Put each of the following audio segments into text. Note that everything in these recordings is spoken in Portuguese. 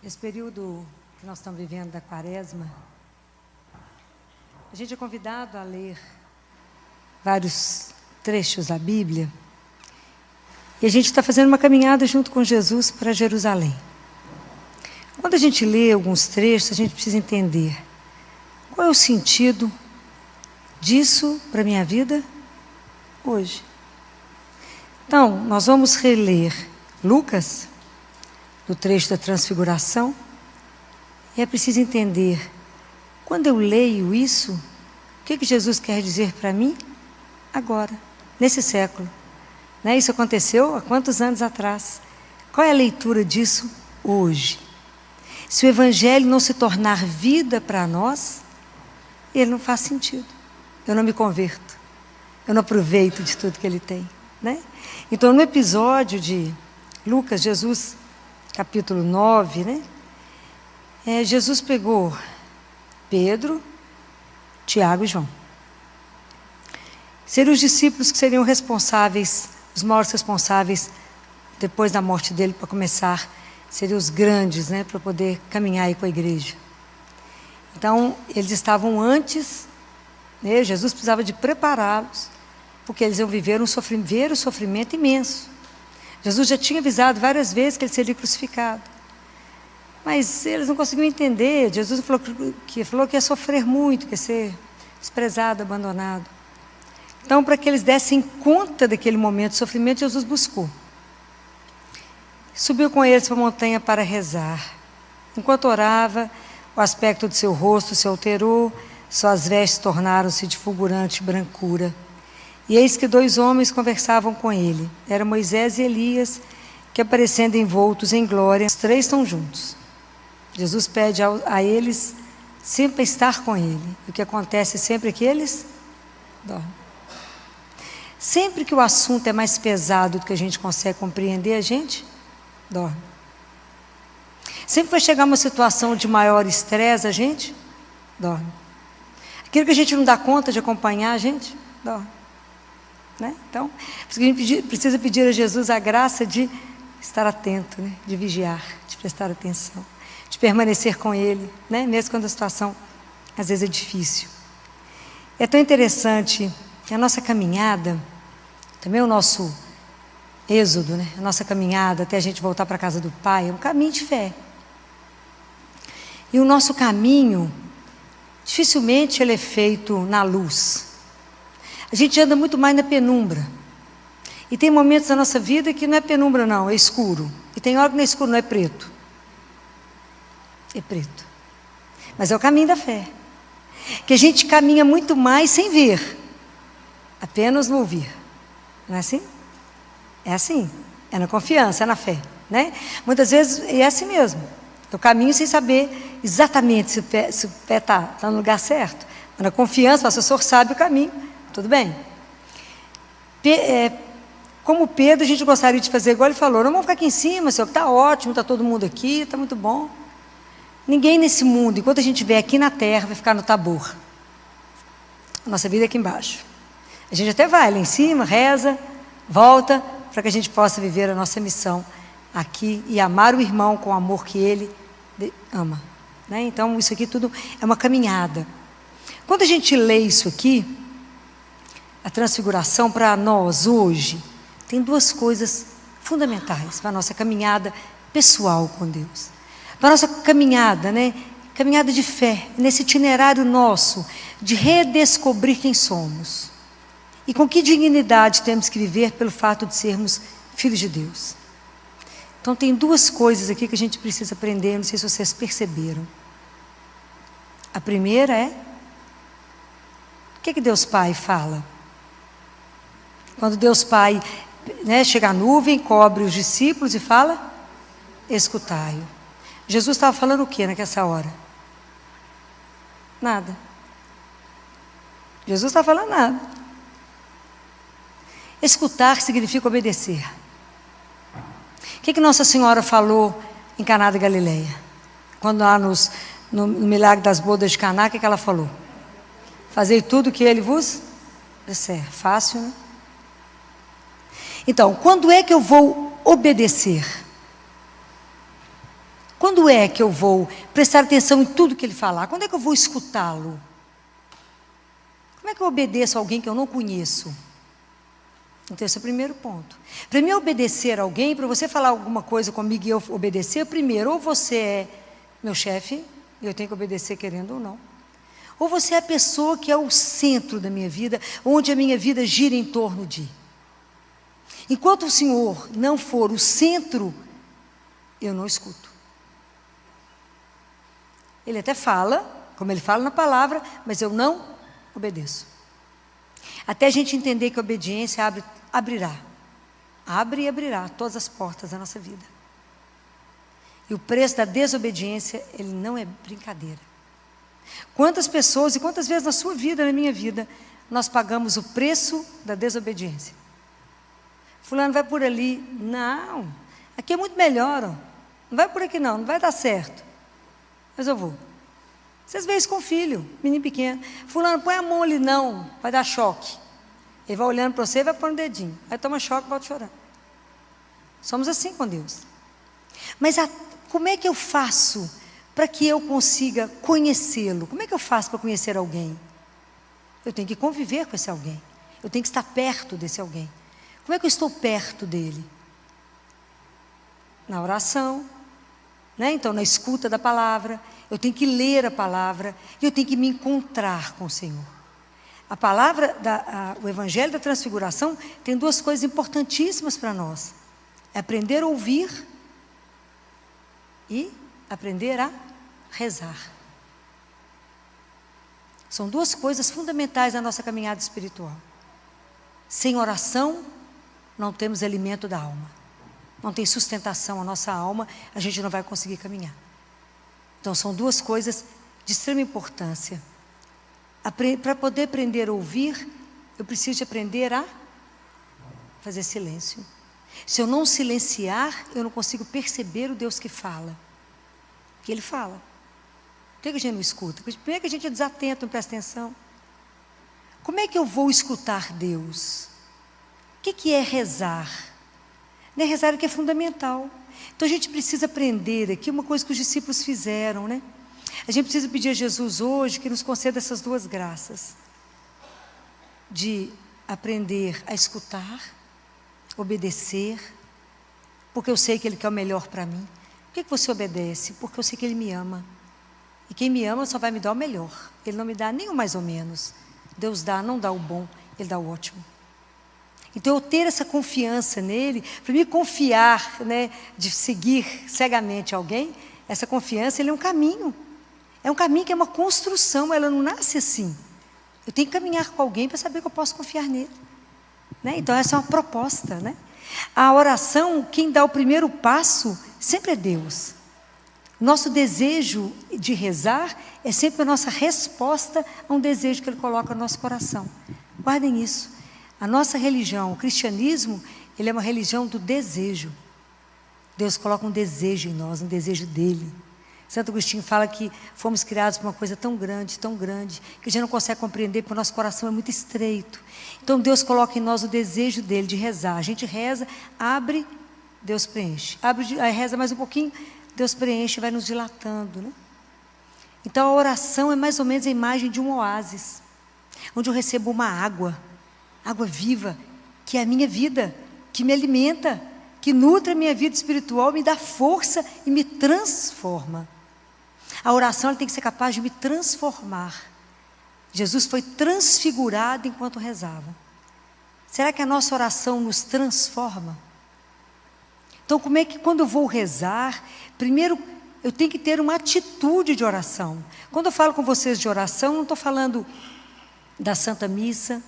Esse período que nós estamos vivendo da Quaresma, a gente é convidado a ler vários trechos da Bíblia e a gente está fazendo uma caminhada junto com Jesus para Jerusalém. Quando a gente lê alguns trechos, a gente precisa entender qual é o sentido disso para a minha vida hoje. Então, nós vamos reler Lucas, do trecho da Transfiguração, e é preciso entender, quando eu leio isso, o que Jesus quer dizer para mim agora, nesse século. Né? Isso aconteceu há quantos anos atrás? Qual é a leitura disso hoje? Se o Evangelho não se tornar vida para nós, ele não faz sentido. Eu não me converto. Eu não aproveito de tudo que ele tem. Né? Então, no episódio de Lucas, Jesus, capítulo 9, né? Jesus pegou Pedro, Tiago e João. Seriam os discípulos que seriam responsáveis, os maiores responsáveis, depois da morte dele, para começar, seriam os grandes, né? Para poder caminhar aí com a igreja. Então, eles estavam antes, né? Jesus precisava de prepará-los, porque eles iam ver o sofrimento imenso. Jesus já tinha avisado várias vezes que ele seria crucificado. Mas eles não conseguiam entender. Jesus falou que ia sofrer muito, que ia ser desprezado, abandonado. Então, para que eles dessem conta daquele momento de sofrimento, Jesus buscou. Subiu com eles para a montanha para rezar. Enquanto orava, o aspecto do seu rosto se alterou, suas vestes tornaram-se de fulgurante brancura. E eis que 2 homens conversavam com ele. Eram Moisés e Elias, que aparecendo envoltos em glória, os 3 estão juntos. Jesus pede a eles sempre estar com ele. E o que acontece sempre é que eles dormem. Sempre que o assunto é mais pesado do que a gente consegue compreender, a gente dorme. Sempre que vai chegar uma situação de maior estresse, a gente dorme. Aquilo que a gente não dá conta de acompanhar, a gente dorme. Né? Então, a gente precisa pedir a Jesus a graça de estar atento, né? De vigiar, de prestar atenção, de permanecer com Ele, né? Mesmo quando a situação às vezes é difícil. É tão interessante que a nossa caminhada, também o nosso êxodo, né? A nossa caminhada até a gente voltar para a casa do Pai, é um caminho de fé. E o nosso caminho, dificilmente ele é feito na luz. A gente anda muito mais na penumbra. E tem momentos da nossa vida que não é penumbra não, é escuro. E tem hora que não é escuro, não é preto. É preto. Mas é o caminho da fé. Que a gente caminha muito mais sem ver. Apenas no ouvir. Não é assim? É assim. É na confiança, é na fé. Né? Muitas vezes é assim mesmo. Eu caminho sem saber exatamente se o pé está no lugar certo. Mas na confiança, o senhor sabe o caminho. Tudo bem? Como Pedro, a gente gostaria de fazer igual ele falou, não vamos ficar aqui em cima, senhor, está ótimo, está todo mundo aqui, está muito bom. Ninguém nesse mundo, enquanto a gente estiver aqui na terra, vai ficar no Tabor. A nossa vida é aqui embaixo. A gente até vai lá em cima, reza, volta, para que a gente possa viver a nossa missão aqui e amar o irmão com o amor que ele ama. Né? Então, isso aqui tudo é uma caminhada. Quando a gente lê isso aqui, a transfiguração para nós hoje tem 2 coisas fundamentais para a nossa caminhada pessoal com Deus. Para a nossa caminhada, né? Caminhada de fé, nesse itinerário nosso de redescobrir quem somos. E com que dignidade temos que viver pelo fato de sermos filhos de Deus. Então tem 2 coisas aqui que a gente precisa aprender, não sei se vocês perceberam. A primeira é, o que Deus Pai fala? Quando Deus Pai, né, chega a nuvem, cobre os discípulos e fala, escutai-o. Jesus estava falando o que naquela hora? Nada. Jesus estava falando nada. Escutar significa obedecer. O que Nossa Senhora falou em Caná da Galileia? Quando lá no milagre das bodas de Caná, o que ela falou? Fazei tudo o que ele vos disser. Fácil, né? Então, quando é que eu vou obedecer? Quando é que eu vou prestar atenção em tudo que ele falar? Quando é que eu vou escutá-lo? Como é que eu obedeço a alguém que eu não conheço? Então, esse é o primeiro ponto. Para mim obedecer a alguém, para você falar alguma coisa comigo e eu obedecer, primeiro, ou você é meu chefe, e eu tenho que obedecer querendo ou não, ou você é a pessoa que é o centro da minha vida, onde a minha vida gira em torno de. Enquanto o Senhor não for o centro, eu não escuto. Ele até fala, como ele fala na palavra, mas eu não obedeço. Até a gente entender que a obediência abrirá. Abre e abrirá todas as portas da nossa vida. E o preço da desobediência, ele não é brincadeira. Quantas pessoas e quantas vezes na sua vida, na minha vida, nós pagamos o preço da desobediência? Fulano vai por ali. Não, aqui é muito melhor. Ó. Não vai por aqui não, não vai dar certo. Mas eu vou. Vocês veem isso com o filho, menino pequeno. Fulano, põe a mão ali, não, vai dar choque. Ele vai olhando para você e vai pôr um dedinho. Aí toma choque e volta chorando. Somos assim com Deus. Mas como é que eu faço para que eu consiga conhecê-lo? Como é que eu faço para conhecer alguém? Eu tenho que conviver com esse alguém. Eu tenho que estar perto desse alguém. Como é que eu estou perto dele? Na oração, né? Então na escuta da palavra. Eu tenho que ler a palavra e eu tenho que me encontrar com o Senhor. A palavra, o Evangelho da Transfiguração tem duas coisas importantíssimas para nós. É aprender a ouvir e aprender a rezar. São duas coisas fundamentais na nossa caminhada espiritual. Sem oração, não temos alimento da alma. Não tem sustentação a nossa alma, a gente não vai conseguir caminhar. Então, são duas coisas de extrema importância. Para poder aprender a ouvir, eu preciso de aprender a fazer silêncio. Se eu não silenciar, eu não consigo perceber o Deus que fala. Que Ele fala. Por que a gente não escuta? Primeiro que a gente é desatento, não presta atenção. Como é que eu vou escutar Deus? O que é rezar? Não é rezar o que é fundamental. Então a gente precisa aprender aqui uma coisa que os discípulos fizeram, né? A gente precisa pedir a Jesus hoje que nos conceda essas duas graças. De aprender a escutar, obedecer, porque eu sei que Ele quer o melhor para mim. Por que você obedece? Porque eu sei que Ele me ama. E quem me ama só vai me dar o melhor. Ele não me dá nem o mais ou menos. Deus dá, não dá o bom, Ele dá o ótimo. Então eu ter essa confiança nele, para mim confiar, né, de seguir cegamente alguém, essa confiança, ele é um caminho. É um caminho que é uma construção, ela não nasce assim. Eu tenho que caminhar com alguém para saber que eu posso confiar nele. Né? Então essa é uma proposta. Né? A oração, quem dá o primeiro passo, sempre é Deus. Nosso desejo de rezar é sempre a nossa resposta a um desejo que Ele coloca no nosso coração. Guardem isso. A nossa religião, o cristianismo, ele é uma religião do desejo. Deus coloca um desejo em nós, um desejo dEle. Santo Agostinho fala que fomos criados por uma coisa tão grande, que a gente não consegue compreender porque o nosso coração é muito estreito. Então Deus coloca em nós o desejo dEle de rezar. A gente reza, abre, Deus preenche. Abre, aí reza mais um pouquinho, Deus preenche e vai nos dilatando. Né? Então a oração é mais ou menos a imagem de um oásis, onde eu recebo uma água viva, que é a minha vida, que me alimenta, que nutre a minha vida espiritual, me dá força e me transforma. A oração ela tem que ser capaz de me transformar. Jesus foi transfigurado enquanto rezava. Será que a nossa oração nos transforma? Então, como é que quando eu vou rezar, primeiro eu tenho que ter uma atitude de oração. Quando eu falo com vocês de oração, não estou falando da Santa Missa,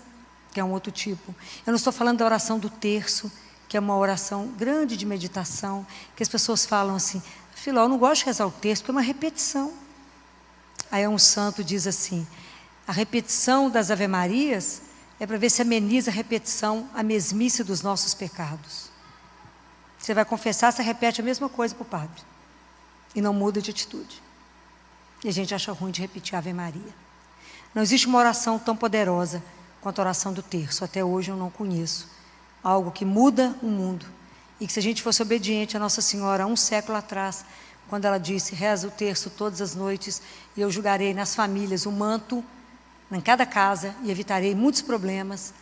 que é um outro tipo. Eu não estou falando da oração do terço, que é uma oração grande de meditação, que as pessoas falam assim, Filó, eu não gosto de rezar o terço, porque é uma repetição. Aí um santo diz assim, a repetição das Ave-Marias é para ver se ameniza a repetição, a mesmice dos nossos pecados. Você vai confessar, você repete a mesma coisa para o padre. E não muda de atitude. E a gente acha ruim de repetir a Ave Maria. Não existe uma oração tão poderosa quanto a oração do terço. Até hoje eu não conheço algo que muda o mundo. E que se a gente fosse obediente a Nossa Senhora há um século atrás, quando ela disse: reza o terço todas as noites e eu julgarei nas famílias o manto em cada casa e evitarei muitos problemas.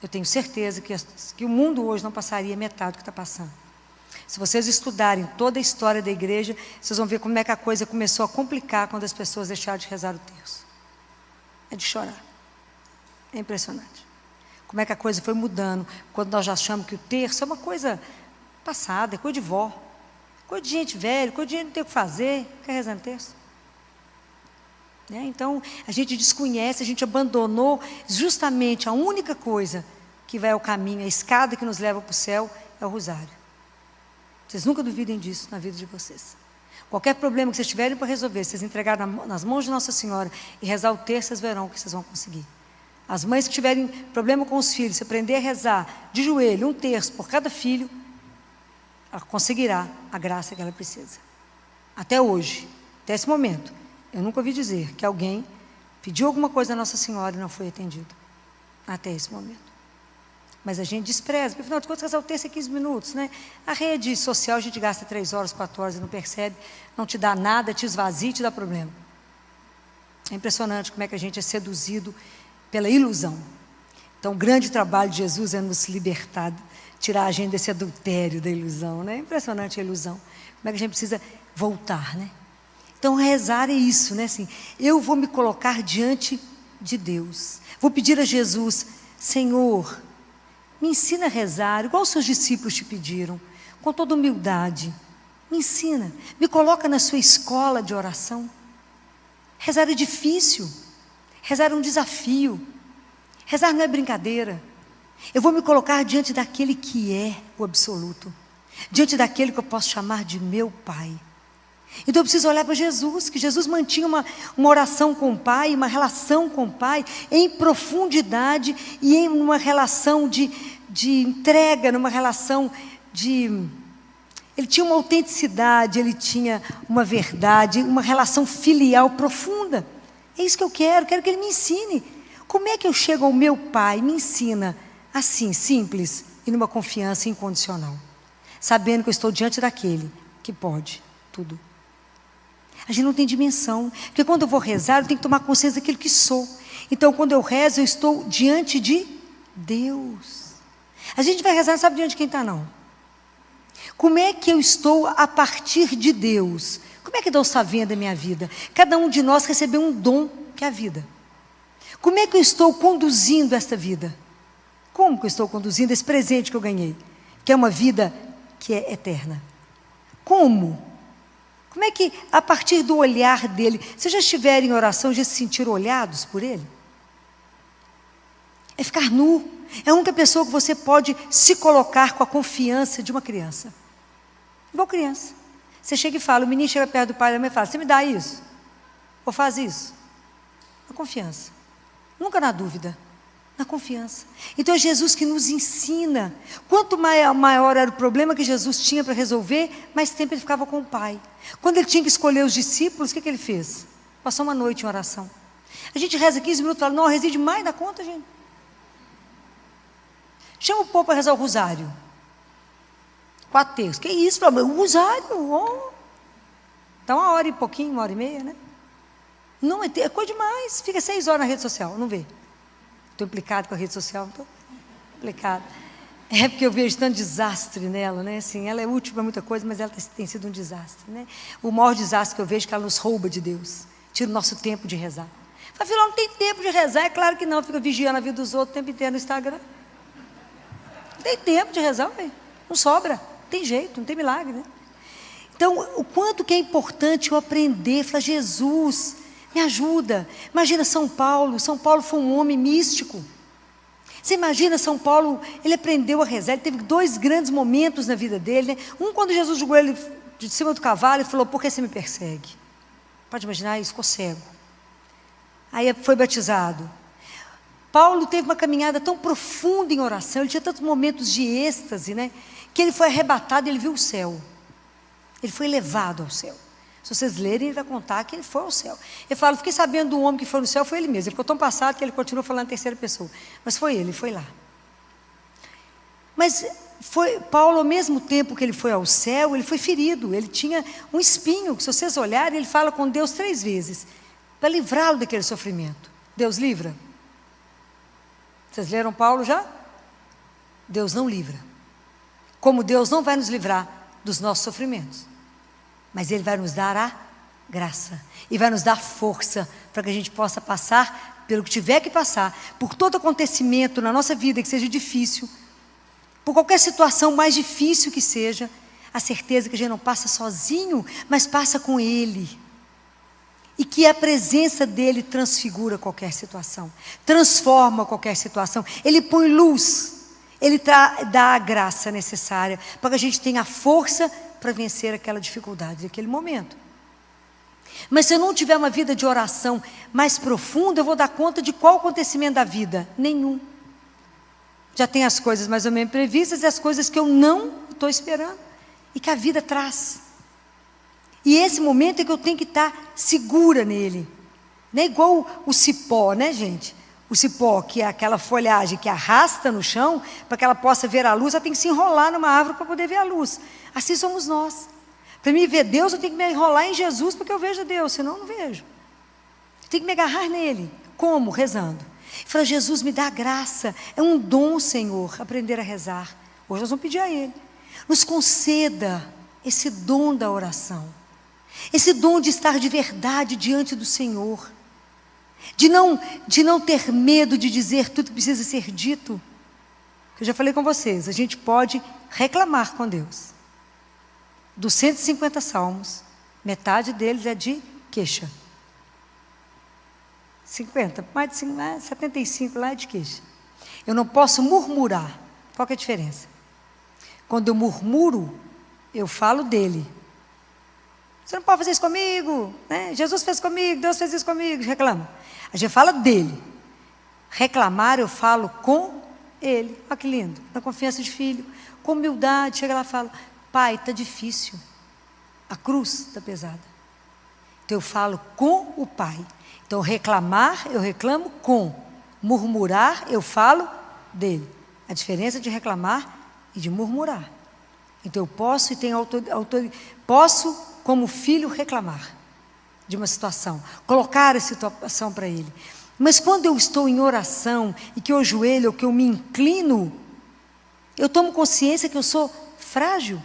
Eu tenho certeza que o mundo hoje não passaria metade do que está passando. Se vocês estudarem toda a história da igreja, vocês vão ver como é que a coisa começou a complicar quando as pessoas deixaram de rezar o terço. É de chorar. É impressionante. Como é que a coisa foi mudando, quando nós já achamos que o terço é uma coisa passada, é coisa de vó, coisa de gente velha, coisa de gente não tem o que fazer, quer rezar no terço. Então, a gente desconhece, a gente abandonou justamente a única coisa que vai ao caminho, a escada que nos leva para o céu, é o rosário. Vocês nunca duvidem disso na vida de vocês. Qualquer problema que vocês tiverem para resolver, vocês entregarem nas mãos de Nossa Senhora e rezar o terço, vocês verão o que vocês vão conseguir. As mães que tiverem problema com os filhos, se aprender a rezar de joelho, um terço por cada filho, ela conseguirá a graça que ela precisa. Até hoje, até esse momento, eu nunca ouvi dizer que alguém pediu alguma coisa a Nossa Senhora e não foi atendido. Até esse momento. Mas a gente despreza, porque afinal de contas, rezar o terço é 15 minutos, né? A rede social a gente gasta 3 horas, 4 horas e não percebe, não te dá nada, te esvazia e te dá problema. É impressionante como é que a gente é seduzido pela ilusão. Então, o grande trabalho de Jesus é nos libertar, tirar a gente desse adultério da ilusão, né? É impressionante a ilusão. Como é que a gente precisa voltar, né? Então, rezar é isso, né? Assim, eu vou me colocar diante de Deus. Vou pedir a Jesus: Senhor, me ensina a rezar, igual os seus discípulos te pediram, com toda humildade. Me ensina, me coloca na sua escola de oração. Rezar é difícil, rezar é um desafio, rezar não é brincadeira. Eu vou me colocar diante daquele que é o absoluto, diante daquele que eu posso chamar de meu Pai. Então eu preciso olhar para Jesus, que Jesus mantinha uma oração com o Pai, uma relação com o Pai, em profundidade e em uma relação de entrega, numa relação de... Ele tinha uma autenticidade, ele tinha uma verdade, uma relação filial profunda. É isso que eu quero que ele me ensine. Como é que eu chego ao meu Pai? Me ensina assim, simples e numa confiança incondicional, sabendo que eu estou diante daquele que pode tudo. A gente não tem dimensão, porque quando eu vou rezar, eu tenho que tomar consciência daquilo que sou. Então, quando eu rezo, eu estou diante de Deus. A gente vai rezar, não sabe diante de quem está, não. Como é que eu estou a partir de Deus? Como é que Deus está vendo a minha vida? Cada um de nós recebeu um dom, que é a vida. Como é que eu estou conduzindo esta vida? Como que eu estou conduzindo esse presente que eu ganhei? Que é uma vida que é eterna. Como? Como é que, a partir do olhar dele, vocês já estiverem em oração, já se sentiram olhados por ele? É ficar nu. É a única pessoa que você pode se colocar com a confiança de uma criança. Igual criança. Você chega e fala, o menino chega perto do pai e da mãe e fala: você me dá isso? Ou faz isso? Na confiança. Nunca na dúvida. Na confiança. Então é Jesus que nos ensina. Quanto maior era o problema que Jesus tinha para resolver, mais tempo ele ficava com o Pai. Quando ele tinha que escolher os discípulos, o que ele fez? Passou uma noite em oração. A gente reza 15 minutos e fala: não, reside mais da conta, gente. Chama o povo para rezar o rosário. 4 terços. Que isso? O rosário? Oh. Dá 1 hora e pouquinho, 1 hora e meia, né? Não, é coisa demais. Fica 6 horas na rede social, não vê. Estou implicado com a rede social, não estou implicado. É porque eu vejo tanto desastre nela, né? Assim, ela é útil para muita coisa, mas ela tem sido um desastre, né? O maior desastre que eu vejo é que ela nos rouba de Deus, tira o nosso tempo de rezar. Fala: filho, não tem tempo de rezar. É claro que não, fica vigiando a vida dos outros o tempo inteiro no Instagram. Não tem tempo de rezar, véio. Não sobra, não tem jeito, não tem milagre, né? Então, o quanto que é importante eu aprender, falar: Jesus, me ajuda. Imagina São Paulo foi um homem místico. Você imagina São Paulo, ele aprendeu a rezar, ele teve 2 grandes momentos na vida dele, né? Um, quando Jesus jogou ele de cima do cavalo e falou: por que você me persegue? Pode imaginar, ele ficou cego. Aí foi batizado. Paulo teve uma caminhada tão profunda em oração, ele tinha tantos momentos de êxtase, né? Que ele foi arrebatado, ele viu o céu. Ele foi levado ao céu. Se vocês lerem, ele vai contar que ele foi ao céu. Ele fala: fiquei sabendo do homem que foi no céu, foi ele mesmo. Ele ficou tão passado que ele continuou falando em terceira pessoa. Mas foi ele foi lá. Mas Paulo, ao mesmo tempo que ele foi ao céu, ele foi ferido, ele tinha um espinho, que se vocês olharem, ele fala com Deus 3 vezes, para livrá-lo daquele sofrimento. Deus livra? Vocês leram Paulo já? Deus não livra. Como Deus não vai nos livrar dos nossos sofrimentos, mas Ele vai nos dar a graça, e vai nos dar força, para que a gente possa passar pelo que tiver que passar, por todo acontecimento na nossa vida que seja difícil, por qualquer situação mais difícil que seja, a certeza que a gente não passa sozinho, mas passa com Ele. E que a presença dEle transfigura qualquer situação, transforma qualquer situação. Ele põe luz, Ele dá a graça necessária, para que a gente tenha a força para vencer aquela dificuldade, aquele momento. Mas se eu não tiver uma vida de oração mais profunda, eu vou dar conta de qual acontecimento da vida? Nenhum. Já tem as coisas mais ou menos previstas e as coisas que eu não estou esperando e que a vida traz. E esse momento é que eu tenho que estar segura nele. Não é igual o cipó, né, gente? O cipó, que é aquela folhagem que arrasta no chão, para que ela possa ver a luz, ela tem que se enrolar numa árvore para poder ver a luz. Assim somos nós. Para mim ver Deus, eu tenho que me enrolar em Jesus, porque eu vejo Deus, senão eu não vejo. Eu tenho que me agarrar nele. Como? Rezando. Fala, Jesus, me dá graça, é um dom, Senhor, aprender a rezar. Hoje nós vamos pedir a Ele, nos conceda esse dom da oração, esse dom de estar de verdade diante do Senhor, de não ter medo de dizer tudo que precisa ser dito. Eu já falei com vocês, a gente pode reclamar com Deus. Dos 150 salmos, metade deles é de queixa. 50, mais de 75 lá é de queixa. Eu não posso murmurar. Qual que é a diferença? Quando eu murmuro, eu falo dele. Você não pode fazer isso comigo, né? Jesus fez comigo, Deus fez isso comigo, reclama. A gente fala dele. Reclamar, eu falo com ele. Olha que lindo, na confiança de filho, com humildade, chega lá e fala, Pai, está difícil, a cruz está pesada. Então eu falo com o Pai. Então reclamar, eu reclamo com. Murmurar, eu falo dele. A diferença de reclamar e de murmurar. Então eu posso e tenho autoridade, posso como filho reclamar de uma situação, colocar a situação para ele. Mas quando eu estou em oração e que eu ajoelho ou que eu me inclino, eu tomo consciência que eu sou frágil,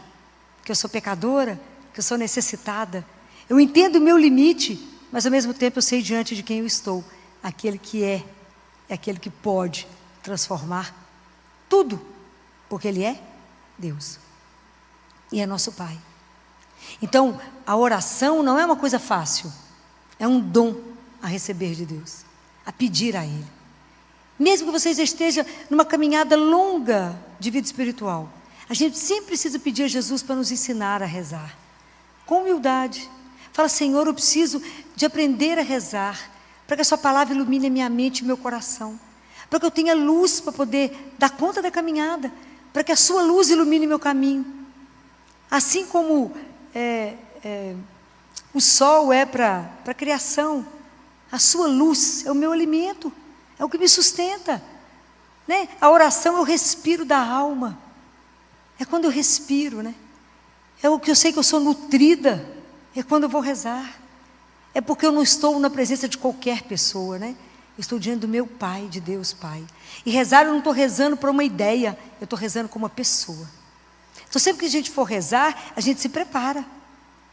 que eu sou pecadora, que eu sou necessitada. Eu entendo o meu limite, mas ao mesmo tempo eu sei diante de quem eu estou, aquele que é aquele que pode transformar tudo, porque Ele é Deus e é nosso Pai. Então a oração não é uma coisa fácil, é um dom a receber de Deus, a pedir a Ele. Mesmo que você esteja numa caminhada longa de vida espiritual, a gente sempre precisa pedir a Jesus para nos ensinar a rezar, com humildade. Fala, Senhor, eu preciso de aprender a rezar, para que a sua palavra ilumine a minha mente e meu coração, para que eu tenha luz para poder dar conta da caminhada, para que a sua luz ilumine meu caminho. Assim como o sol é para a criação, a sua luz é o meu alimento, é o que me sustenta, né? A oração é o respiro da alma, é quando eu respiro, né? É o que eu sei que eu sou nutrida, é quando eu vou rezar. É porque eu não estou na presença de qualquer pessoa, né? Eu estou diante do meu Pai, de Deus Pai. E rezar, eu não estou rezando para uma ideia, eu estou rezando como uma pessoa. Então sempre que a gente for rezar, a gente se prepara.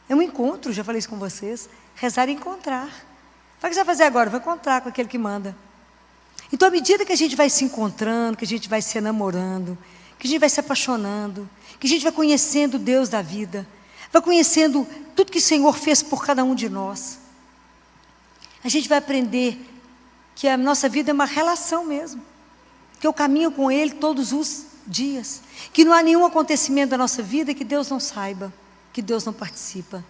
É um encontro, já falei isso com vocês. Rezar é encontrar. O que você vai fazer agora? Vai encontrar com aquele que manda. Então à medida que a gente vai se encontrando, que a gente vai se enamorando, que a gente vai se apaixonando, que a gente vai conhecendo o Deus da vida, vai conhecendo tudo que o Senhor fez por cada um de nós, a gente vai aprender que a nossa vida é uma relação mesmo, que eu caminho com Ele todos os dias, que não há nenhum acontecimento da nossa vida que Deus não saiba, que Deus não participa,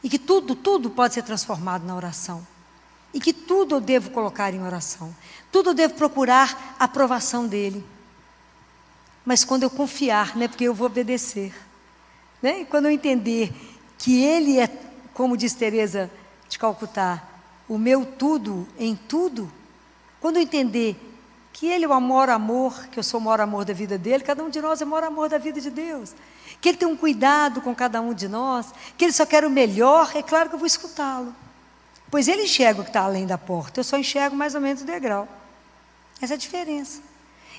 e que tudo pode ser transformado na oração, e que tudo eu devo colocar em oração, tudo eu devo procurar a aprovação dEle. Mas quando eu confiar, né, porque eu vou obedecer, né? E quando eu entender que Ele é, como diz Teresa de Calcutá, o meu tudo em tudo, quando eu entender que Ele é o maior amor, que eu sou o maior amor da vida dEle, cada um de nós é o maior amor da vida de Deus, que Ele tem um cuidado com cada um de nós, que Ele só quer o melhor, é claro que eu vou escutá-lo, pois Ele enxerga o que está além da porta, eu só enxergo mais ou menos o degrau, essa é a diferença.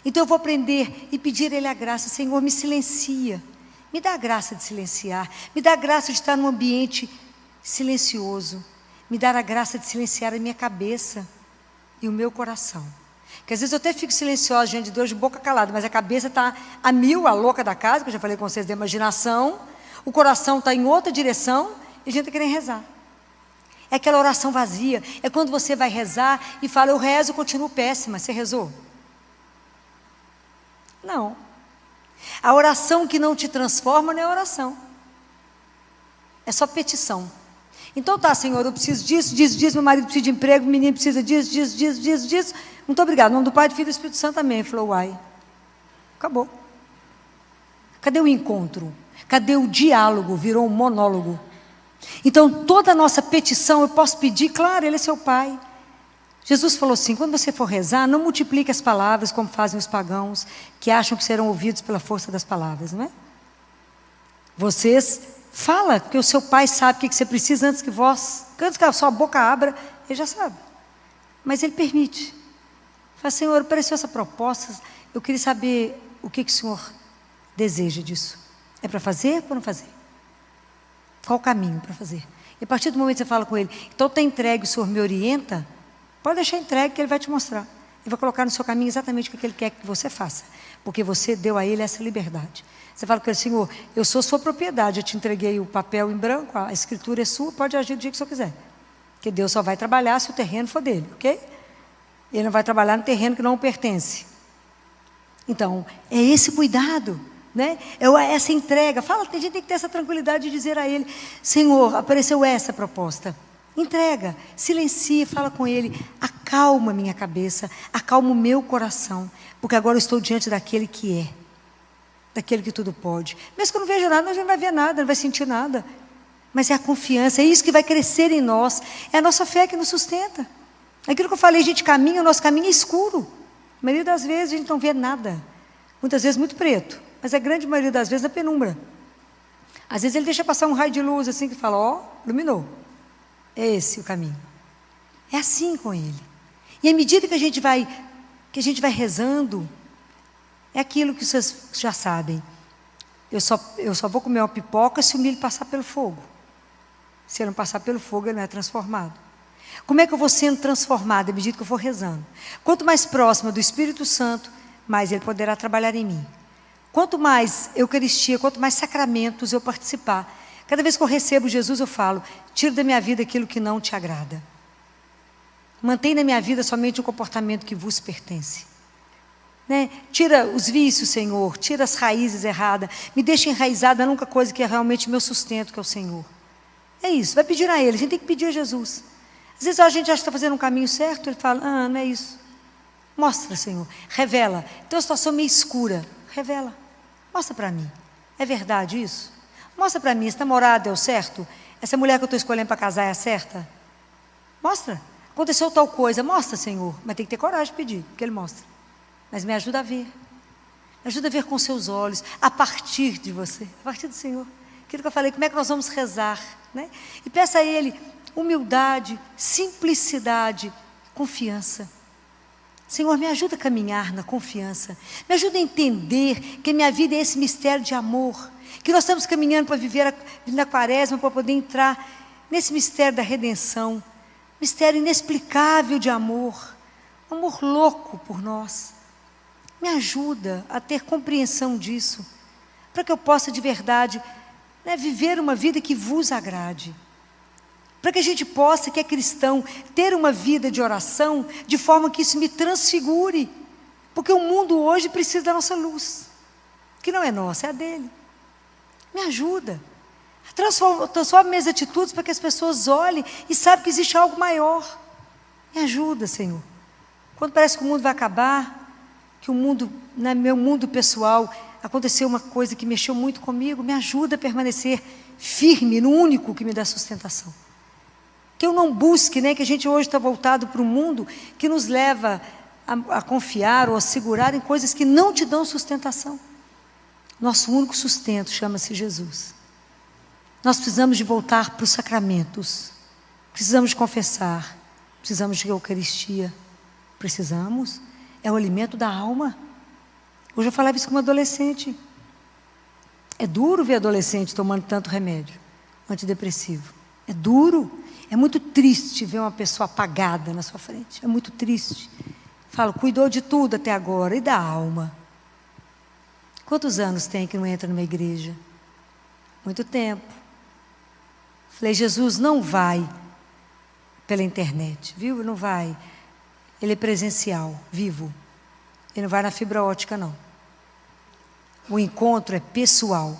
Então eu vou aprender e pedir a Ele a graça, Senhor, me silencia, me dá a graça de silenciar, me dá a graça de estar num ambiente silencioso, me dá a graça de silenciar a minha cabeça e o meu coração. Porque às vezes eu até fico silenciosa diante de Deus, de boca calada, mas a cabeça está a mil, a louca da casa, que eu já falei com vocês da imaginação, o coração está em outra direção e a gente está querendo rezar. É aquela oração vazia, é quando você vai rezar e fala, eu rezo, eu continuo péssima. Você rezou? Não. A oração que não te transforma não é oração, é só petição. Então tá, Senhor, eu preciso disso, meu marido precisa de emprego, o menino precisa disso. Muito obrigado, em nome do Pai, do Filho e do Espírito Santo, amém. Ele falou, uai, acabou. Cadê o encontro? Cadê o diálogo? Virou um monólogo. Então toda a nossa petição eu posso pedir, claro, Ele é seu Pai. Jesus falou assim, quando você for rezar, não multiplique as palavras como fazem os pagãos, que acham que serão ouvidos pela força das palavras, não é? Vocês fala, porque o seu Pai sabe o que você precisa antes que a sua boca abra, Ele já sabe. Mas Ele permite. Fala, Senhor, apareceu essa proposta, eu queria saber o que o Senhor deseja disso. É para fazer ou para não fazer? Qual o caminho para fazer? E a partir do momento que você fala com Ele, então está entregue, o Senhor me orienta, pode deixar entregue que Ele vai te mostrar. Ele vai colocar no seu caminho exatamente o que Ele quer que você faça, porque você deu a Ele essa liberdade. Você fala com Ele, Senhor, eu sou sua propriedade, eu te entreguei o papel em branco, a escritura é sua, pode agir do jeito que o Senhor quiser. Porque Deus só vai trabalhar se o terreno for dele, ok? Ele não vai trabalhar no terreno que não pertence. Então, é esse cuidado, né? É essa entrega. Fala, a gente tem que ter essa tranquilidade de dizer a Ele, Senhor, apareceu essa proposta. Entrega, silencia, fala com Ele, acalma minha cabeça, acalma o meu coração, porque agora eu estou diante daquele que é, daquele que tudo pode. Mesmo que eu não veja nada, a gente não vai ver nada, não vai sentir nada, mas é a confiança, é isso que vai crescer em nós, é a nossa fé que nos sustenta. Aquilo que eu falei, a gente caminha, o nosso caminho é escuro, a maioria das vezes a gente não vê nada, muitas vezes muito preto, mas a grande maioria das vezes na penumbra. Às vezes Ele deixa passar um raio de luz assim, que fala, ó, iluminou. É esse o caminho. É assim com Ele. E à medida que a gente vai rezando, é aquilo que vocês já sabem. Eu só vou comer uma pipoca se o milho passar pelo fogo. Se ele não passar pelo fogo, ele não é transformado. Como é que eu vou sendo transformado à medida que eu for rezando? Quanto mais próxima do Espírito Santo, mais Ele poderá trabalhar em mim. Quanto mais Eucaristia, quanto mais sacramentos eu participar, cada vez que eu recebo Jesus, eu falo, tira da minha vida aquilo que não te agrada. Mantém na minha vida somente o comportamento que vos pertence. Né? Tira os vícios, Senhor, tira as raízes erradas, me deixa enraizada na única coisa que é realmente meu sustento, que é o Senhor. É isso, vai pedir a Ele, a gente tem que pedir a Jesus. Às vezes a gente acha que está fazendo um caminho certo, Ele fala, não é isso. Mostra, Senhor, revela. Tem uma situação meio escura, revela, mostra para mim. É verdade isso? Mostra para mim, esse namorado deu certo? Essa mulher que eu estou escolhendo para casar é a certa? Mostra. Aconteceu tal coisa, mostra, Senhor. Mas tem que ter coragem de pedir, porque Ele mostra. Mas me ajuda a ver. Me ajuda a ver com seus olhos, a partir de você, a partir do Senhor. Aquilo que eu falei, como é que nós vamos rezar, né? E peça a Ele humildade, simplicidade, confiança. Senhor, me ajuda a caminhar na confiança. Me ajuda a entender que a minha vida é esse mistério de amor, que nós estamos caminhando para viver na quaresma, para poder entrar nesse mistério da redenção, mistério inexplicável de amor, amor louco por nós. Me ajuda a ter compreensão disso, para que eu possa de verdade, né, viver uma vida que vos agrade. Para que a gente possa, que é cristão, ter uma vida de oração, de forma que isso me transfigure. Porque o mundo hoje precisa da nossa luz, que não é nossa, é a dele. Me ajuda. Transforma minhas atitudes para que as pessoas olhem e saibam que existe algo maior. Me ajuda, Senhor. Quando parece que o mundo vai acabar, que o mundo, no meu mundo pessoal, aconteceu uma coisa que mexeu muito comigo, me ajuda a permanecer firme no único que me dá sustentação. Que eu não busque, né, que a gente hoje está voltado para um mundo que nos leva a confiar ou a segurar em coisas que não te dão sustentação. Nosso único sustento chama-se Jesus. Nós precisamos de voltar para os sacramentos. Precisamos de confessar. Precisamos de Eucaristia. Precisamos. É o alimento da alma. Hoje eu falava isso com uma adolescente. É duro ver adolescente tomando tanto remédio antidepressivo. É duro. É muito triste ver uma pessoa apagada na sua frente. É muito triste. Falo, cuidou de tudo até agora. E da alma? Quantos anos tem que não entra numa igreja? Muito tempo. Falei, Jesus não vai pela internet, viu? Não vai. Ele é presencial, vivo. Ele não vai na fibra ótica, não. O encontro é pessoal.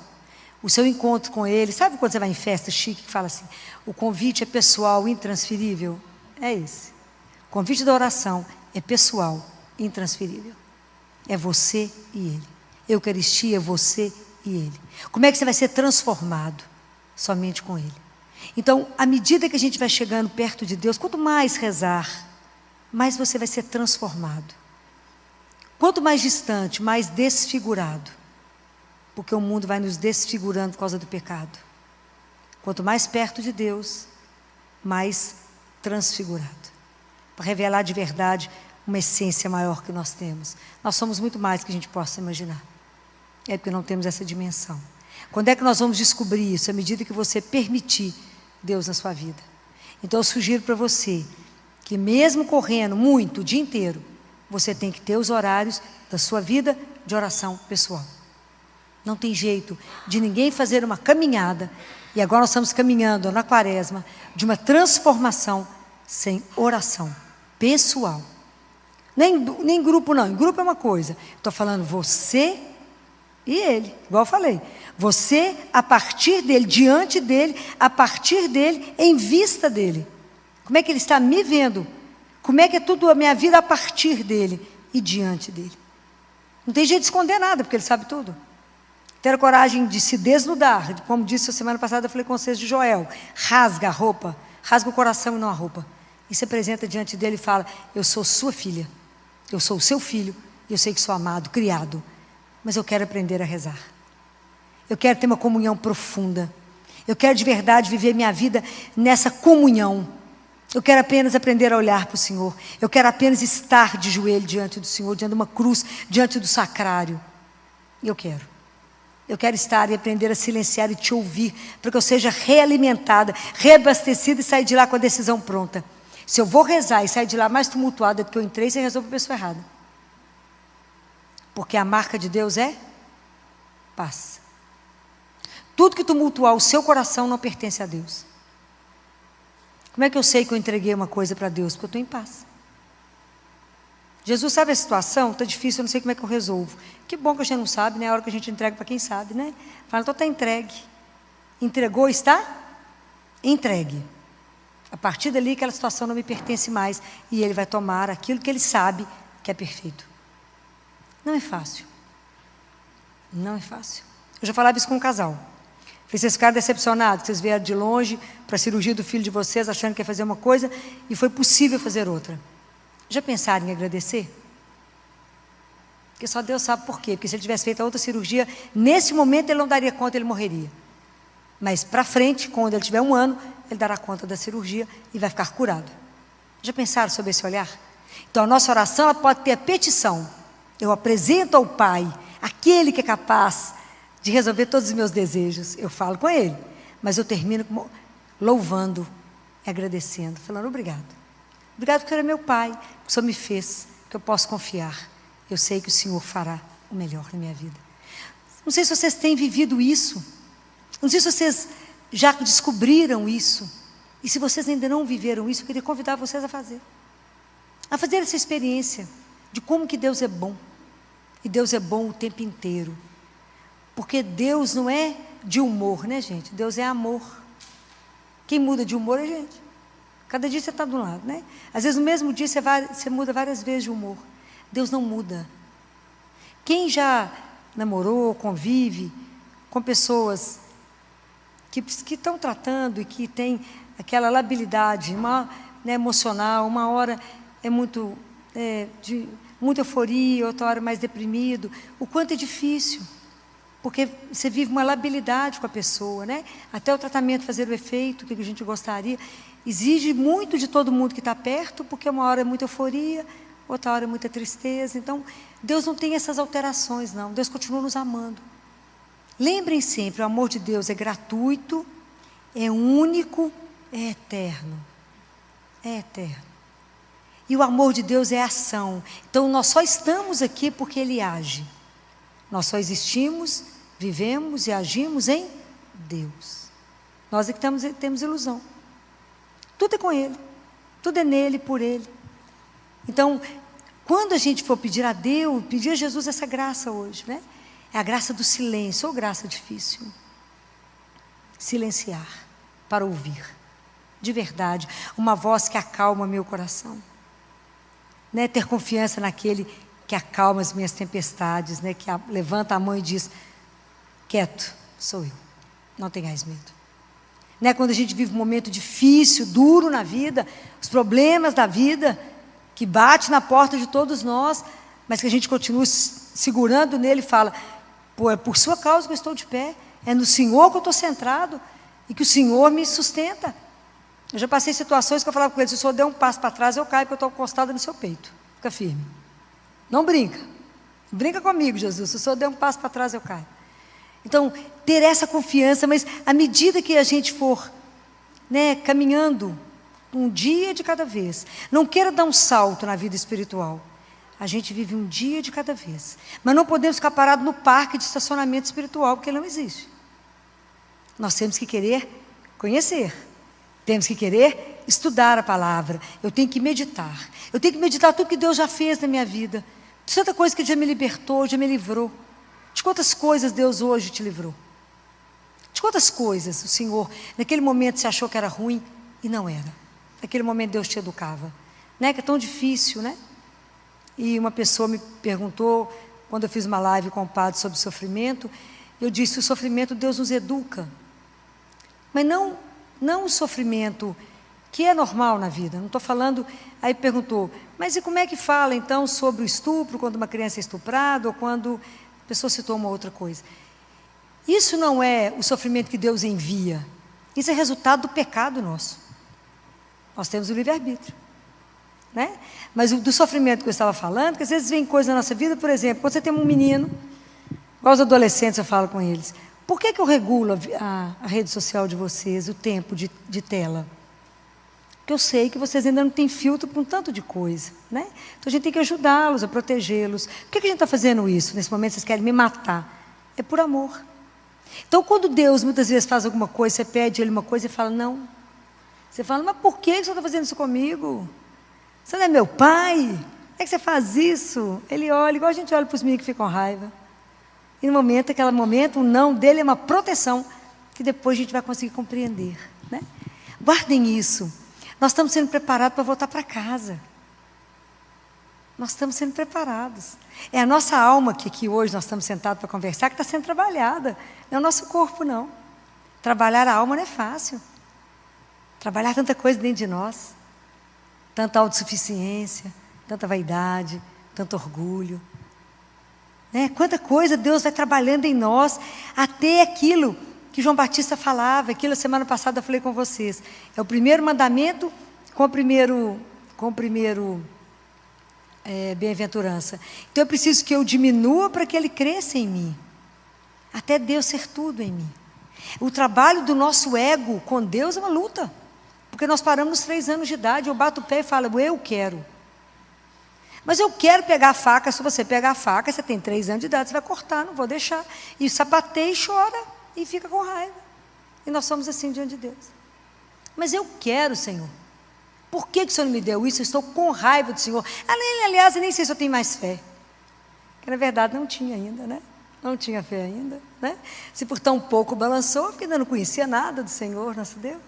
O seu encontro com ele, sabe quando você vai em festa chique que fala assim, o convite é pessoal, intransferível? É esse. O convite da oração é pessoal, intransferível. É você e ele. Eucaristia é você e ele. Como é que você vai ser transformado? Somente com ele. Então, à medida que a gente vai chegando perto de Deus, quanto mais rezar, mais você vai ser transformado. Quanto mais distante, mais desfigurado. Porque o mundo vai nos desfigurando por causa do pecado. Quanto mais perto de Deus, mais transfigurado. Para revelar de verdade uma essência maior que nós temos. Nós somos muito mais do que a gente possa imaginar. É porque não temos essa dimensão. Quando é que nós vamos descobrir isso? À medida que você permitir Deus na sua vida. Então eu sugiro para você que mesmo correndo muito o dia inteiro, você tem que ter os horários da sua vida de oração pessoal. Não tem jeito de ninguém fazer uma caminhada, e agora nós estamos caminhando na quaresma, de uma transformação sem oração pessoal. Nem grupo não, em grupo é uma coisa. Estou falando você e ele, igual eu falei. Você, a partir dele, diante dele, a partir dele, em vista dele. Como é que ele está me vendo? Como é que é tudo a minha vida a partir dele e diante dele? Não tem jeito de esconder nada, porque ele sabe tudo. Ter coragem de se desnudar, como disse a semana passada, eu falei com vocês de Joel. Rasga a roupa, rasga o coração e não a roupa. E se apresenta diante dele e fala, eu sou sua filha, eu sou o seu filho, e eu sei que sou amado, criado, mas eu quero aprender a rezar. Eu quero ter uma comunhão profunda. Eu quero de verdade viver minha vida nessa comunhão. Eu quero apenas aprender a olhar para o Senhor. Eu quero apenas estar de joelho diante do Senhor, diante de uma cruz, diante do sacrário. Eu quero. Eu quero estar e aprender a silenciar e te ouvir, para que eu seja realimentada, reabastecida e sair de lá com a decisão pronta. Se eu vou rezar e sair de lá mais tumultuada do que eu entrei, você rezou para a pessoa errada. Porque a marca de Deus é paz. Tudo que tumultuar o seu coração não pertence a Deus. Como é que eu sei que eu entreguei uma coisa para Deus? Porque eu estou em paz. Jesus sabe a situação, está difícil, eu não sei como é que eu resolvo. Que bom que a gente não sabe, né? É a hora que a gente entrega para quem sabe, né? Fala, então está entregue. Entregou, está? Entregue. A partir dali, aquela situação não me pertence mais. E ele vai tomar aquilo que ele sabe que é perfeito. Não é fácil. Não é fácil. Eu já falava isso com um casal. Vocês ficaram decepcionados, vocês vieram de longe para a cirurgia do filho de vocês, achando que ia fazer uma coisa, e foi possível fazer outra. Já pensaram em agradecer? Porque só Deus sabe por quê. Porque se ele tivesse feito a outra cirurgia, nesse momento ele não daria conta, ele morreria. Mas para frente, quando ele tiver 1 ano, ele dará conta da cirurgia e vai ficar curado. Já pensaram sobre esse olhar? Então a nossa oração ela pode ter a petição. Eu apresento ao Pai, aquele que é capaz de resolver todos os meus desejos. Eu falo com Ele, mas eu termino louvando e agradecendo, falando obrigado. Obrigado porque o Senhor é meu Pai, que o Senhor me fez, que eu posso confiar. Eu sei que o Senhor fará o melhor na minha vida. Não sei se vocês têm vivido isso. Não sei se vocês já descobriram isso. E se vocês ainda não viveram isso, eu queria convidar vocês a fazer essa experiência de como que Deus é bom. E Deus é bom o tempo inteiro. Porque Deus não é de humor, né, gente? Deus é amor. Quem muda de humor é gente. Cada dia você está de um lado, né? Às vezes no mesmo dia você muda várias vezes de humor. Deus não muda. Quem já namorou, convive com pessoas que estão tratando e que tem aquela labilidade emocional, uma hora é muito de muita euforia, outra hora mais deprimido. O quanto é difícil, porque você vive uma labilidade com a pessoa, né? Até o tratamento fazer o efeito que a gente gostaria. Exige muito de todo mundo que está perto, porque uma hora é muita euforia, outra hora é muita tristeza. Então, Deus não tem essas alterações, não. Deus continua nos amando. Lembrem sempre, o amor de Deus é gratuito, é único, é eterno. É eterno. E o amor de Deus é ação. Então, nós só estamos aqui porque Ele age. Nós só existimos, vivemos e agimos em Deus. Nós é que temos ilusão. Tudo é com Ele. Tudo é nele, por Ele. Então, quando a gente for pedir a Deus, pedir a Jesus essa graça hoje, né? É a graça do silêncio, ou graça difícil. Silenciar, para ouvir. De verdade, uma voz que acalma meu coração. Né? Ter confiança naquele que acalma as minhas tempestades, né? Que levanta a mão e diz, quieto, sou eu, não tenhais medo. Né? Quando a gente vive um momento difícil, duro na vida, os problemas da vida, que bate na porta de todos nós, mas que a gente continua segurando nele e fala, pô, é por sua causa que eu estou de pé, é no Senhor que eu estou centrado, e que o Senhor me sustenta. Eu já passei situações que eu falava com ele, se o Senhor der um passo para trás, eu caio, porque eu estou encostada no seu peito. Fica firme. Não brinca. Brinca comigo, Jesus. Se o Senhor der um passo para trás, eu caio. Então, ter essa confiança, mas à medida que a gente for, né, caminhando, um dia de cada vez, não queira dar um salto na vida espiritual. A gente vive um dia de cada vez. Mas não podemos ficar parados no parque de estacionamento espiritual, porque ele não existe. Nós temos que querer conhecer. Temos que querer estudar a palavra. Eu tenho que meditar. Eu tenho que meditar tudo que Deus já fez na minha vida. De tanta coisa que Ele já me libertou, já me livrou. De quantas coisas Deus hoje te livrou. De quantas coisas o Senhor, naquele momento você achou que era ruim e não era. Naquele momento Deus te educava. Né? Que é tão difícil, né? E uma pessoa me perguntou, quando eu fiz uma live com o padre sobre sofrimento, eu disse, o sofrimento Deus nos educa. Mas não o sofrimento que é normal na vida, não estou falando, aí perguntou, mas e como é que fala então sobre o estupro, quando uma criança é estuprada, ou quando a pessoa se toma outra coisa? Isso não é o sofrimento que Deus envia, isso é resultado do pecado nosso. Nós temos o livre-arbítrio, né? Mas do sofrimento que eu estava falando, que às vezes vem coisa na nossa vida, por exemplo, quando você tem um menino, igual os adolescentes eu falo com eles, por que eu regulo a rede social de vocês, o tempo de tela? Porque eu sei que vocês ainda não têm filtro para um tanto de coisa, né? Então a gente tem que ajudá-los, a protegê-los. Por que a gente está fazendo isso? Nesse momento vocês querem me matar. É por amor. Então quando Deus muitas vezes faz alguma coisa, você pede Ele uma coisa e fala, não. Você fala, mas por que você está fazendo isso comigo? Você não é meu pai? Como é que você faz isso? Ele olha, igual a gente olha para os meninos que ficam com raiva. E no momento, aquele momento, o não dele é uma proteção, que depois a gente vai conseguir compreender, né? Guardem isso. Nós estamos sendo preparados para voltar para casa. Nós estamos sendo preparados. É a nossa alma que aqui hoje nós estamos sentados para conversar, que está sendo trabalhada. Não é o nosso corpo, não. Trabalhar a alma não é fácil. Trabalhar tanta coisa dentro de nós. Tanta autossuficiência, tanta vaidade, tanto orgulho. Né? Quanta coisa Deus vai trabalhando em nós, até aquilo que João Batista falava, aquilo a semana passada eu falei com vocês. É o primeiro mandamento com o primeiro bem-aventurança. Então eu preciso que eu diminua para que Ele cresça em mim. Até Deus ser tudo em mim. O trabalho do nosso ego com Deus é uma luta. Porque nós paramos nos 3 anos de idade, eu bato o pé e falo, eu quero. Mas eu quero pegar a faca, se você pegar a faca, você tem 3 anos de idade, você vai cortar, não vou deixar. E sapateia e chora, e fica com raiva. E nós somos assim diante de Deus. Mas eu quero, Senhor. Por que o Senhor não me deu isso? Eu estou com raiva do Senhor. Aliás, eu nem sei se eu tenho mais fé. Porque na verdade não tinha ainda, né? Não tinha fé ainda, né? Se por tão pouco balançou, porque ainda não conhecia nada do Senhor, nosso Deus,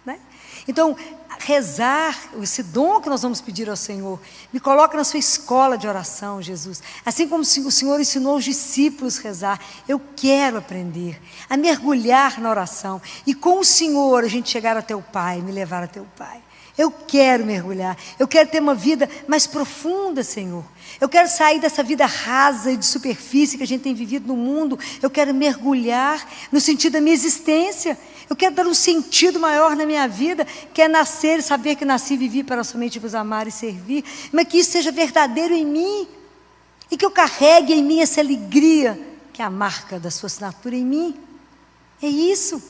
né? Então, rezar, esse dom que nós vamos pedir ao Senhor. Me coloca na sua escola de oração, Jesus. Assim como o Senhor ensinou os discípulos a rezar, eu quero aprender a mergulhar na oração. E com o Senhor a gente chegar até o Pai, me levar até o Pai. Eu quero mergulhar, eu quero ter uma vida mais profunda, Senhor. Eu quero sair dessa vida rasa e de superfície que a gente tem vivido no mundo. Eu quero mergulhar no sentido da minha existência. Eu quero dar um sentido maior na minha vida, que é nascer e saber que nasci e vivi para somente vos amar e servir, mas que isso seja verdadeiro em mim, e que eu carregue em mim essa alegria, que é a marca da sua assinatura em mim. É isso.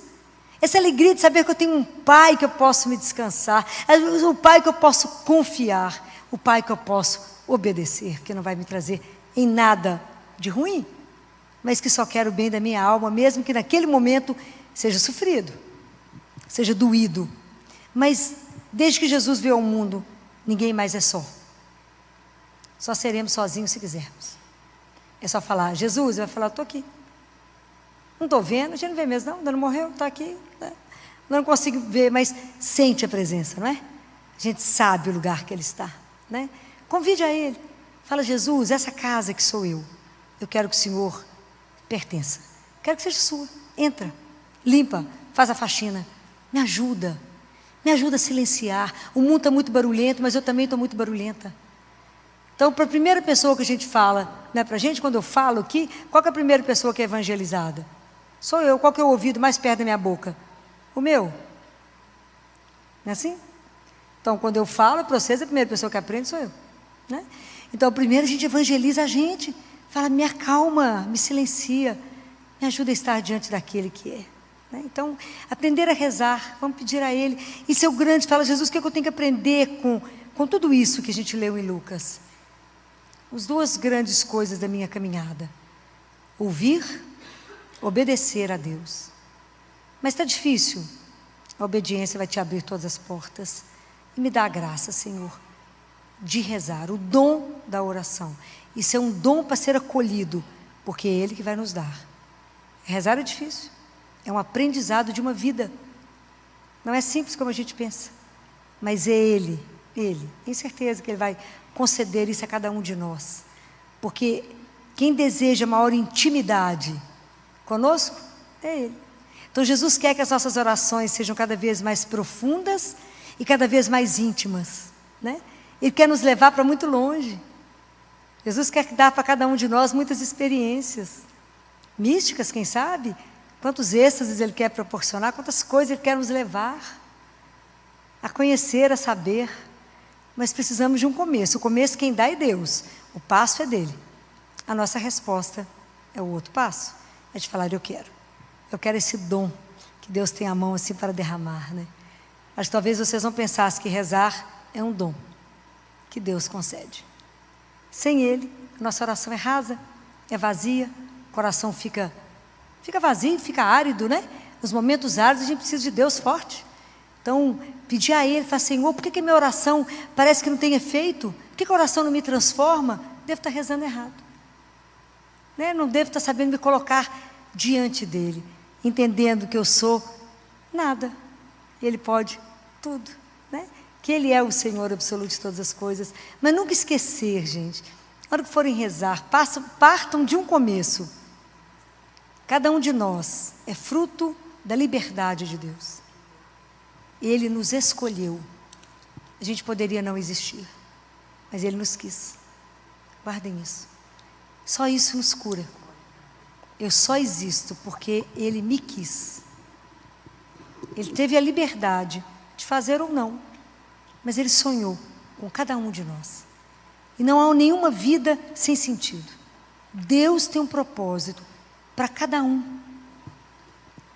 Essa alegria de saber que eu tenho um Pai que eu posso me descansar, um Pai que eu posso confiar, o Pai que eu posso obedecer, que não vai me trazer em nada de ruim, mas que só quer o bem da minha alma, mesmo que naquele momento seja sofrido, seja doído. Mas desde que Jesus veio ao mundo, ninguém mais é só. Só seremos sozinhos se quisermos. É só falar, Jesus, vai falar, estou aqui. Não estou vendo, a gente não vê mesmo, não, ainda não morreu, está aqui. Né? Não consigo ver, mas sente a presença, não é? A gente sabe o lugar que Ele está, né? Convide a Ele. Fala, Jesus, essa casa que sou eu quero que o Senhor pertença. Quero que seja sua. Entra, limpa, faz a faxina. Me ajuda a silenciar. O mundo está muito barulhento, mas eu também estou muito barulhenta. Então, para a primeira pessoa que a gente fala, né, para a gente, quando eu falo aqui, qual que é a primeira pessoa que é evangelizada? Sou eu. Qual que é o ouvido mais perto da minha boca? O meu. Não é assim? Então, quando eu falo para vocês, a primeira pessoa que aprende sou eu. Né? Então, primeiro a gente evangeliza a gente. Fala, me acalma, me silencia, me ajuda a estar diante daquele que é. Né? Então, aprender a rezar, vamos pedir a Ele. E seu grande, fala, Jesus, o que eu tenho que aprender com tudo isso que a gente leu em Lucas? As duas grandes coisas da minha caminhada. Ouvir, obedecer a Deus. Mas está difícil. A obediência vai te abrir todas as portas. E me dá a graça, Senhor, de rezar, o dom da oração. Isso é um dom para ser acolhido, porque é Ele que vai nos dar. Rezar é difícil. É um aprendizado de uma vida. Não é simples como a gente pensa. Mas é Ele, tenho certeza que Ele vai conceder isso a cada um de nós. Porque quem deseja maior intimidade conosco, é Ele. Então Jesus quer que as nossas orações sejam cada vez mais profundas e cada vez mais íntimas, né? Ele quer nos levar para muito longe. Jesus quer dar para cada um de nós muitas experiências místicas, quem sabe? Quantos êxtases Ele quer proporcionar, quantas coisas Ele quer nos levar a conhecer, a saber. Mas precisamos de um começo. O começo quem dá é Deus, o passo é dele. A nossa resposta é o outro passo, é de falar, eu quero esse dom que Deus tem a mão assim para derramar, né? Acho que talvez vocês não pensassem que rezar é um dom que Deus concede. Sem Ele, a nossa oração é rasa, é vazia, o coração fica vazio, fica árido, né? Nos momentos áridos a gente precisa de Deus forte. Então, pedir a Ele, falar, Senhor, por que a minha oração parece que não tem efeito? Por que a oração não me transforma? Devo estar rezando errado. Né? Não devo estar sabendo me colocar diante dEle, entendendo que eu sou nada. Ele pode tudo, né? Que Ele é o Senhor absoluto de todas as coisas. Mas nunca esquecer, gente, na hora que forem rezar, partam de um começo. Cada um de nós é fruto da liberdade de Deus. Ele nos escolheu. A gente poderia não existir, mas Ele nos quis. Guardem isso. Só isso nos cura. Eu só existo porque Ele me quis. Ele teve a liberdade de fazer ou não, mas Ele sonhou com cada um de nós. E não há nenhuma vida sem sentido. Deus tem um propósito para cada um.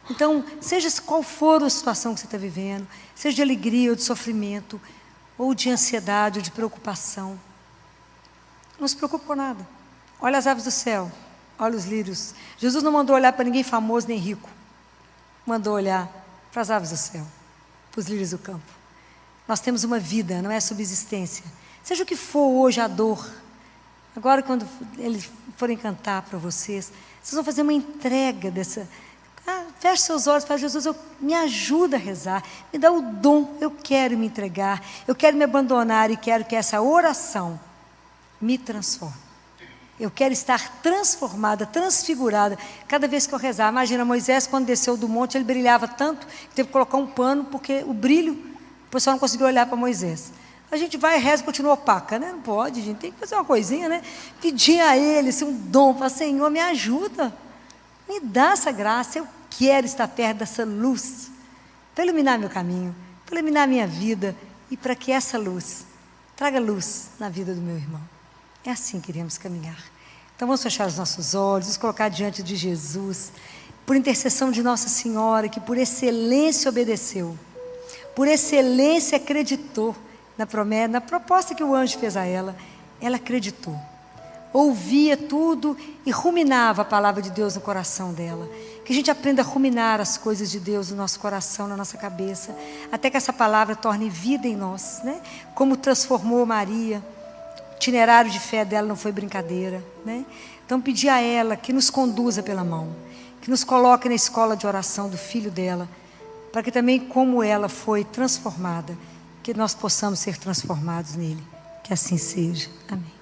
Então, seja qual for a situação que você está vivendo, seja de alegria ou de sofrimento, ou de ansiedade ou de preocupação, não se preocupe com nada. Olha as aves do céu, olha os lírios. Jesus não mandou olhar para ninguém famoso nem rico. Mandou olhar para as aves do céu, para os lírios do campo. Nós temos uma vida, não é subsistência. Seja o que for hoje a dor. Agora, quando eles forem cantar para vocês vão fazer uma entrega dessa... feche seus olhos e fala: Jesus, me ajuda a rezar, me dá o dom, eu quero me entregar, eu quero me abandonar e quero que essa oração me transforme. Eu quero estar transformada, transfigurada, cada vez que eu rezar. Imagina, Moisés, quando desceu do monte, ele brilhava tanto, que teve que colocar um pano, porque o brilho, o pessoal não conseguiu olhar para Moisés. A gente vai e reza, continua opaca, né? Não pode, gente, tem que fazer uma coisinha, né? Pedir a ele, assim, um dom, falar: Senhor, me ajuda, me dá essa graça, eu quero estar perto dessa luz, para iluminar meu caminho, para iluminar minha vida, e para que essa luz traga luz na vida do meu irmão. É assim que iremos caminhar. Então vamos fechar os nossos olhos, nos colocar diante de Jesus, por intercessão de Nossa Senhora, que por excelência obedeceu, por excelência acreditou na promessa, na proposta que o anjo fez a ela. Ela acreditou, ouvia tudo e ruminava a palavra de Deus no coração dela. Que a gente aprenda a ruminar as coisas de Deus no nosso coração, na nossa cabeça, até que essa palavra torne vida em nós, né? Como transformou Maria. O itinerário de fé dela não foi brincadeira, né? Então pedir a ela que nos conduza pela mão, que nos coloque na escola de oração do filho dela, para que também, como ela foi transformada, que nós possamos ser transformados nele. Que assim seja. Amém.